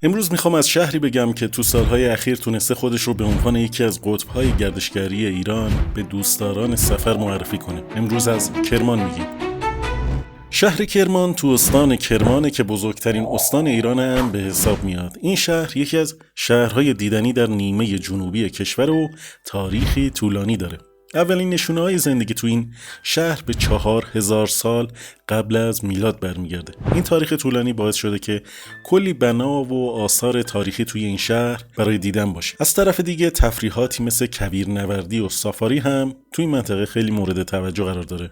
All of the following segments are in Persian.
امروز میخوام از شهری بگم که تو سالهای اخیر تونسته خودش رو به عنوان یکی از قطب‌های گردشگری ایران به دوستداران سفر معرفی کنه. امروز از کرمان میگیم. شهر کرمان تو استان کرمانه که بزرگترین استان ایران هم به حساب میاد. این شهر یکی از شهرهای دیدنی در نیمه جنوبی کشور و تاریخی طولانی داره. اولین نشونه‌های زندگی تو این شهر به 4000 سال قبل از میلاد برمیگرده. این تاریخ طولانی باعث شده که کلی بنا و آثار تاریخی توی این شهر برای دیدن باشه. از طرف دیگه تفریحاتی مثل کویرنوردی و سافاری هم توی این منطقه خیلی مورد توجه قرار داره.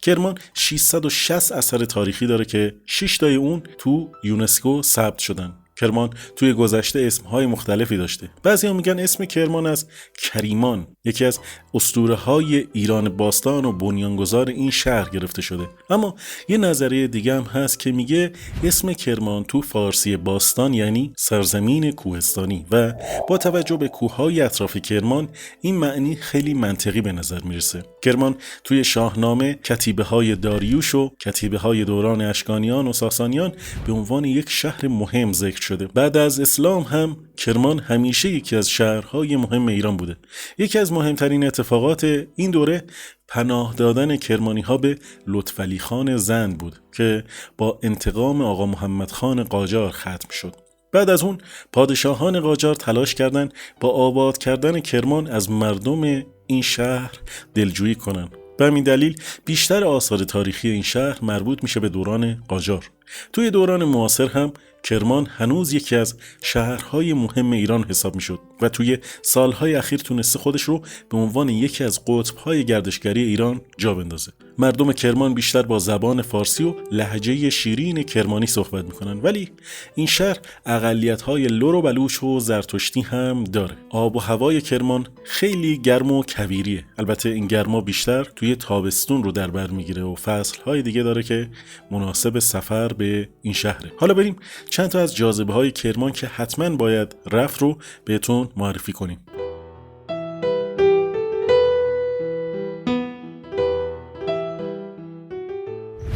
کرمان 660 اثر تاریخی داره که 6 تای اون تو یونسکو ثبت شدن. کرمان توی گذشته اسمهای مختلفی داشته. بعضیا میگن اسم کرمان از کریمان، یکی از اسطوره‌های ایران باستان و بنیانگذار این شهر گرفته شده. اما یه نظریه دیگه هم هست که میگه اسم کرمان تو فارسی باستان یعنی سرزمین کوهستانی و با توجه به کوههای اطراف کرمان این معنی خیلی منطقی به نظر میرسه. کرمان توی شاهنامه کتیبه‌های داریوش و کتیبه‌های دوران اشکانیان و ساسانیان به عنوان یک شهر مهم ذکر شده. بعد از اسلام هم کرمان همیشه یکی از شهرهای مهم ایران بوده. یکی از مهمترین اتفاقات این دوره پناه دادن کرمانی ها به لطفعلی خان زند بود که با انتقام آقا محمد خان قاجار ختم شد. بعد از اون پادشاهان قاجار تلاش کردند با آباد کردن کرمان از مردم این شهر دلجویی کنن. به همین دلیل بیشتر آثار تاریخی این شهر مربوط میشه به دوران قاجار. توی دوران معاصر هم کرمان هنوز یکی از شهرهای مهم ایران حساب میشد و توی سالهای اخیر تونسته خودش رو به عنوان یکی از قطب‌های گردشگری ایران جا بندازه. مردم کرمان بیشتر با زبان فارسی و لهجه شیرین کرمانی صحبت میکنن، ولی این شهر اقلیت‌های لر و بلوچ و زرتشتی هم داره. آب و هوای کرمان خیلی گرم و کویریه. البته این گرما بیشتر توی تابستون رو در بر میگیره و فصل‌های دیگه داره که مناسب سفر به این شهره. حالا بریم چند تا از جاذبه‌های کرمان که حتما باید رفت رو بهتون معرفی کنیم.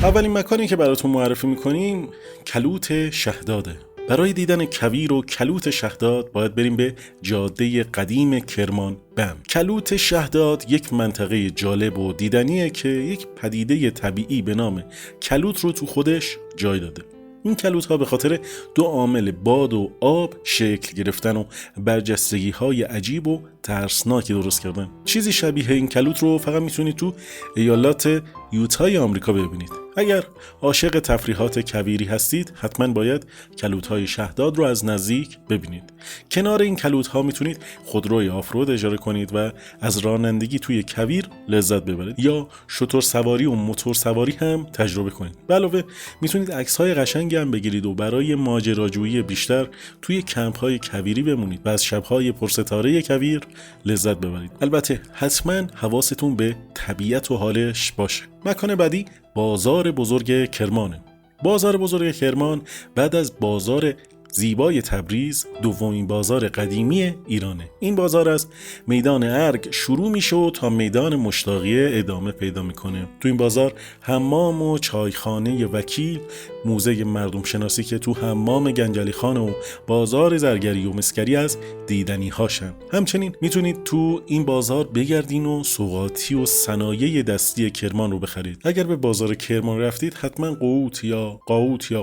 اولین مکانی که براتون معرفی میکنیم کلوت شهداده. برای دیدن کویر و کلوت شهداد باید بریم به جاده قدیم کرمان بم. کلوت شهداد یک منطقه جالب و دیدنیه که یک پدیده طبیعی به نام کلوت رو تو خودش جای داده. این کلوت ها به خاطر دو عامل باد و آب شکل گرفتن و برجستگی های عجیب و ترسناکی درست کردن. چیزی شبیه این کلوت رو فقط میتونید تو ایالات یوتای آمریکا ببینید. اگر عاشق تفریحات کویری هستید حتما باید کلوت‌های شهداد رو از نزدیک ببینید. کنار این کلوت‌ها میتونید خودروی آفرود اجاره کنید و از رانندگی توی کویر لذت ببرید یا شتر سواری و موتور سواری هم تجربه کنید. به علاوه میتونید عکس‌های قشنگی هم بگیرید و برای ماجراجویی بیشتر توی کمپ‌های کویری بمونید و از شب‌های پرستاره کویر لذت ببرید. البته حتما حواستون به طبیعت و حالش باشه. مکان بعدی بازار بزرگ کرمانه. بازار بزرگ کرمان بعد از بازار زیبای تبریز دومین بازار قدیمی ایرانه. این بازار از میدان ارگ شروع میشه و تا میدان مشتاقیه ادامه پیدا میکنه. تو این بازار حمام و چایخانه وکیل، موزه مردم شناسی که تو حمام گنجلی خان و بازار زرگری و مسگری از دیدنی هاشن. همچنین میتونید تو این بازار بگردین و سوغاتی و صنایع دستی کرمان رو بخرید. اگر به بازار کرمان رفتید حتما قوت یا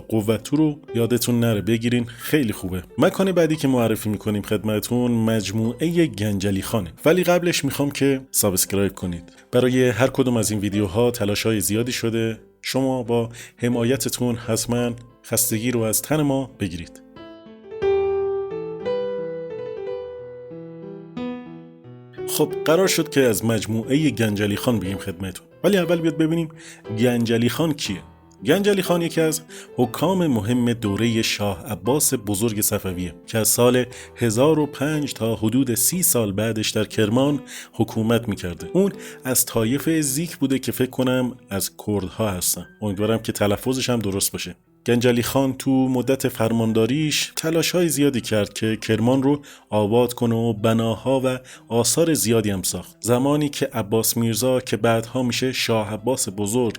قوتو رو یادتون نره بگیرین، خیلی خوبه. مکان بعدی که معرفی میکنیم خدمتون مجموعه گنجلی خانه، ولی قبلش میخوام که سابسکرایب کنید. برای هر کدوم از این ویدیوها تلاش‌های زیادی شده. شما با حمایتتون حتما خستگی رو از تن ما بگیرید. خب قرار شد که از مجموعه گنجلی خان بگیم خدمتون، ولی اول بیاد ببینیم گنجلی خان کیه. گنجلی خان یکی از حکام مهم دوره شاه عباس بزرگ صفویه که از سال 1005 تا حدود 30 سال بعدش در کرمان حکومت میکرده. اون از طایفه زیک بوده که فکر کنم از کردها هستن. امیدوارم که تلفظش هم درست باشه. گنجلی خان تو مدت فرمانداریش تلاش‌های زیادی کرد که کرمان رو آباد کنه و بناها و آثار زیادی هم ساخت. زمانی که عباس میرزا که بعدها میشه شاه عباس بزرگ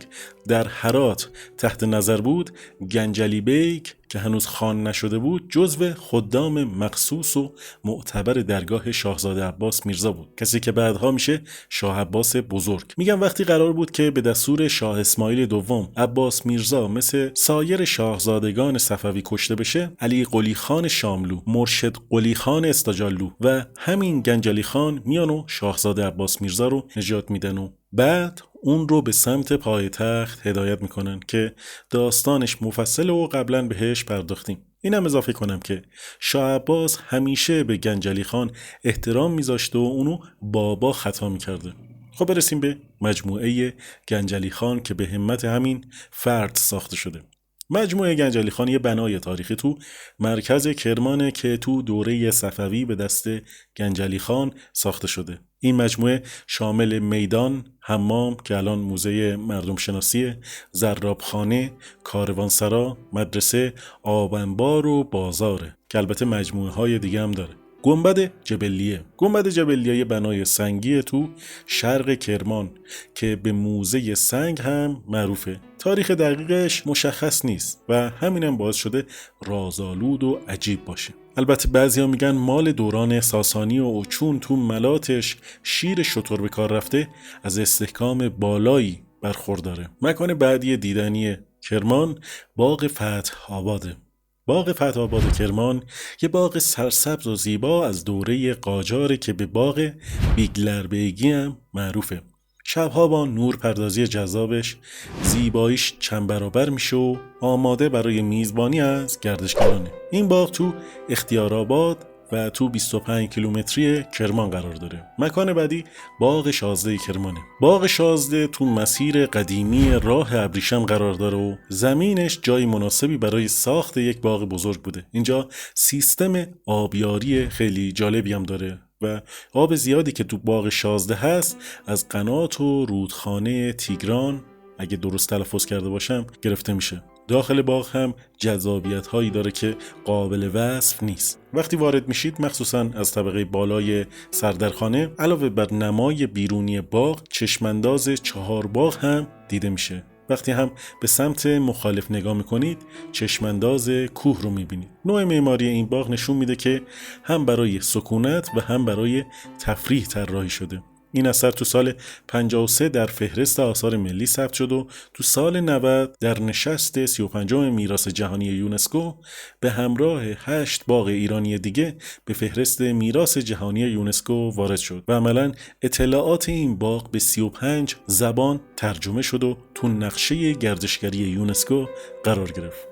در هرات تحت نظر بود، گنجلی بیک که هنوز خان نشده بود جزو خدام مخصوص و معتبر درگاه شاهزاده عباس میرزا بود، کسی که بعدها میشه شاه عباس بزرگ. میگم وقتی قرار بود که به دستور شاه اسماعیل دوم عباس میرزا مثل سایر شاهزادگان صفوی کشته بشه، علی قلی خان شاملو، مرشد قلی خان استاجالو و همین گنجلی خان میان و شاهزاده عباس میرزا رو نجات میدن و بعد اون رو به سمت پایتخت هدایت میکنن که داستانش مفصل و قبلا بهش پرداختیم. اینم اضافه کنم که شاه عباس همیشه به گنجلی خان احترام میذاشته و اونو بابا خطا میکرده. خب برسیم به مجموعه گنجلی خان که به همت همین فرد ساخته شده. مجموعه گنجلی خان یه بنای تاریخی تو مرکز کرمانه که تو دوره صفوی به دست گنجلی خان ساخته شده. این مجموعه شامل میدان، حمام که الان موزه مردم شناسیه، زرابخانه، کاروانسرا، مدرسه، آبنبار و بازاره که البته مجموعه های دیگه هم داره. گنبد جبلیه یه بنای سنگی تو شرق کرمان که به موزه سنگ هم معروفه. تاریخ دقیقش مشخص نیست و همینم باعث شده رازآلود و عجیب باشه. البته بعضیا میگن مال دوران ساسانی و چون تو ملاتش شیر شتر به کار رفته از استحکام بالایی برخورداره. مکان بعدی دیدنی کرمان باغ فتح آباده. باغ فتح آباد کرمان یه باغ سرسبز و زیبا از دوره قاجاره که به باغ بیگلربیگی هم معروفه. شبها با نور پردازی جذابش زیباییش چند برابر میشه و آماده برای میزبانی از گردشگرانه. این باغ تو اختیارآباد و تو 25 کیلومتری کرمان قرار داره. مکان بعدی باغ شازده کرمانه. باغ شازده تو مسیر قدیمی راه ابریشم قرار داره و زمینش جای مناسبی برای ساخت یک باغ بزرگ بوده. اینجا سیستم آبیاری خیلی جالبی هم داره و آب زیادی که تو باغ شازده هست از قنات و رودخانه تیگران، اگه درست تلفظ کرده باشم، گرفته میشه. داخل باغ هم جذابیت هایی داره که قابل وصف نیست. وقتی وارد میشید مخصوصا از طبقه بالای سردرخانه، علاوه بر نمای بیرونی باغ، چشمانداز 4 باغ هم دیده میشه. وقتی هم به سمت مخالف نگاه میکنید چشمانداز کوه رو میبینید. نوع معماری این باغ نشون میده که هم برای سکونت و هم برای تفریح طراحی شده. این اثر تو سال 53 در فهرست آثار ملی ثبت شد و تو سال 90 در نشست 35 میراث جهانی یونسکو به همراه 8 باغ ایرانی دیگه به فهرست میراث جهانی یونسکو وارد شد و عملاً اطلاعات این باغ به 35 زبان ترجمه شد و تو نقشه گردشگری یونسکو قرار گرفت.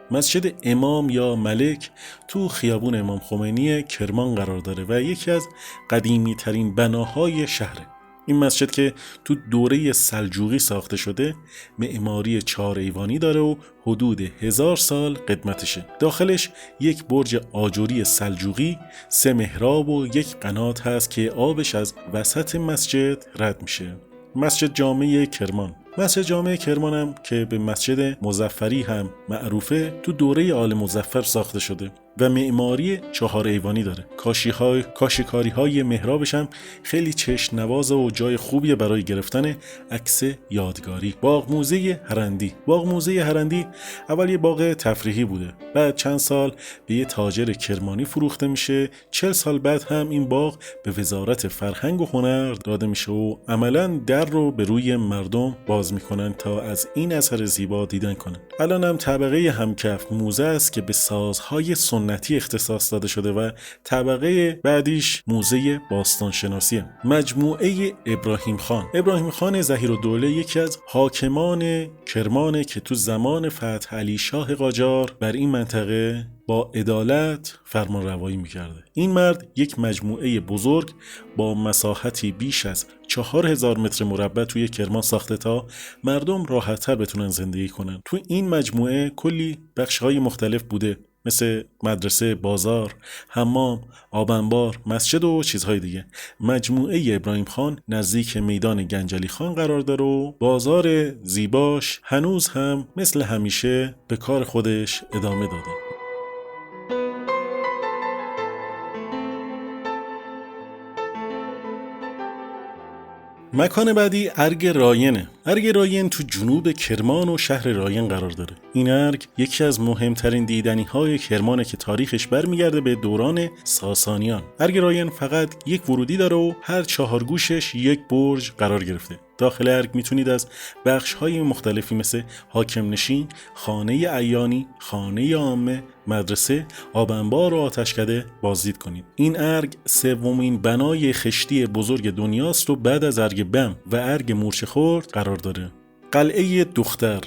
مسجد امام یا ملک تو خیابون امام خمینی کرمان قرار داره و یکی از قدیمی ترین بناهای شهره. این مسجد که تو دوره سلجوقی ساخته شده معماری 4 ایوانی داره و حدود 1000 سال قدمتشه. داخلش یک برج آجوری سلجوقی، 3 محراب و یک قنات هست که آبش از وسط مسجد رد میشه. مسجد جامع کرمان هم که به مسجد مظفری هم معروفه تو دوره آل مظفر ساخته شده و معماری 4 ایوانی داره. کاشیکاری های محرابش هم خیلی چشم نواز و جای خوبیه برای گرفتن عکس یادگاری. باغ موزه هرندی اول یه باغ تفریحی بوده، بعد چند سال به یه تاجر کرمانی فروخته میشه. 40 سال بعد هم این باغ به وزارت فرهنگ و هنر داده میشه و عملاً در رو به روی مردم باز میکنن تا از این اثر زیبا دیدن کنن. الان هم طبقه همکف موزه است که به سازهای سنتی اختصاص داده شده و طبقه بعدیش موزه باستانشناسی. مجموعه ابراهیم خان ظهیرالدوله یکی از حاکمان کرمانه که تو زمان فتح علی شاه قاجار بر این منطقه با عدالت فرمان روایی میکرده. این مرد یک مجموعه بزرگ با مساحتی بیش از 4000 متر مربع توی کرمان ساخته تا مردم راحت‌تر بتونن زندگی کنن. تو این مجموعه کلی بخش‌های مختلف بوده، مثل مدرسه، بازار، حمام، آبنبار، مسجد و چیزهای دیگه. مجموعه ابراهیم خان نزدیک میدان گنجلی خان قرار داره و بازار زیباش هنوز هم مثل همیشه به کار خودش ادامه داده. مکان بعدی ارگ راینه. ارگ راین تو جنوب کرمان و شهر راین قرار داره. این ارگ یکی از مهمترین دیدنی‌های کرمانه که تاریخش برمیگرده به دوران ساسانیان. ارگ راین فقط یک ورودی داره و هر 4 گوشش یک برج قرار گرفته. داخل ارگ میتونید از بخش‌های مختلفی مثل حاکم نشین، خانه عیانی، خانه عامه، مدرسه، آب انبار و آتشکده بازدید کنید. این ارگ سومین بنای خشتی بزرگ دنیاست و بعد از ارگ بم و ارگ مورچه خورد قرار داره. قلعه دختر.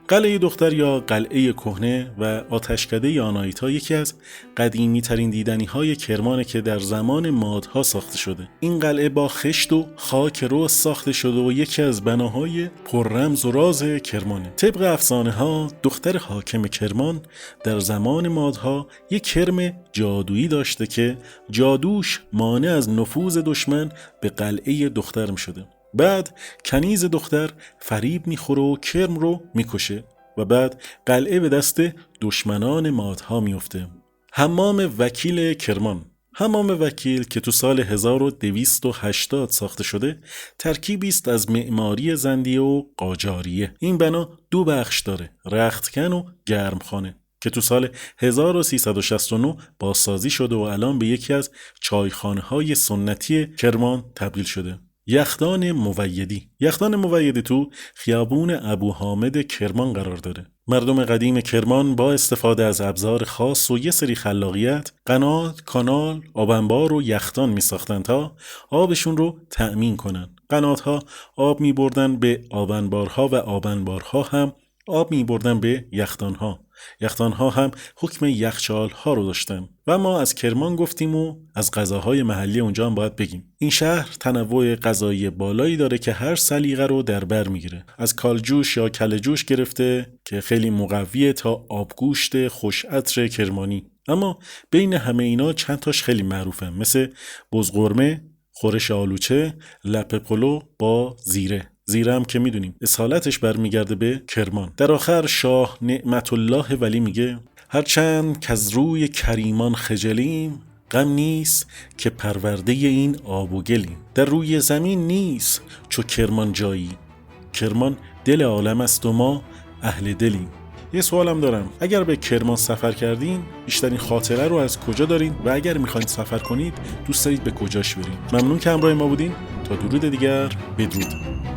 قلعه دختر یا قلعه کهنه و آتشکده آناهیتا یکی از قدیمی ترین دیدنی های کرمانه که در زمان مادها ساخته شده. این قلعه با خشت و خاک رو ساخته شده و یکی از بناهای پررمز و راز کرمانه. طبق افسانه ها دختر حاکم کرمان در زمان مادها یک کرم جادویی داشته که جادوش مانع از نفوذ دشمن به قلعه دختر می شده. بعد کنیز دختر فریب میخوره و کرم رو میکشه و بعد قلعه به دست دشمنان مادها میفته. حمام وکیل کرمان. حمام وکیل که تو سال 1280 ساخته شده ترکیبی است از معماری زندیه و قاجاریه. این بنا 2 بخش داره، رختکن و گرمخانه، که تو سال 1369 بازسازی شده و الان به یکی از چایخانه‌های سنتی کرمان تبدیل شده. یخدان مویدی. یخدان مویدی تو خیابون ابو حامد کرمان قرار داره. مردم قدیم کرمان با استفاده از ابزار خاص و یه سری خلاقیت قنات، کانال، آب انبار و یخدان می ساختن تا آبشون رو تأمین کنن. قنات‌ها آب می بردن به آب انبارها و آب انبارها هم آب می بردن به یخدان‌ها. یخدان‌ها هم حکم یخچال‌ها رو داشتن. و ما از کرمان گفتیم و از غذاهای محلی اونجا هم باید بگیم. این شهر تنوع غذایی بالایی داره که هر سلیقه رو در بر میگیره. از کالجوش یا کله‌جوش گرفته که خیلی مقویه تا آبگوشت خوش عطر کرمانی. اما بین همه اینا چند تاش خیلی معروفه، مثل بزقرمه، خورش آلوچه، لپه پلو با زیره. زیره هم که میدونیم اصالتش برمیگرده به کرمان. در آخر شاه نعمت الله ولی میگه هرچند که از روی کریمان خجلیم، غم نیست که پرورده این آب و گلیم. در روی زمین نیست چو کرمان جایی، کرمان دل عالم است و ما اهل دلیم. یه سوالم دارم، اگر به کرمان سفر کردین بیشترین خاطره رو از کجا دارین و اگر میخواین سفر کنید دوست دارید به کجاش برین؟ ممنون که همراه ما بودین. تا درود دیگر، بدرود.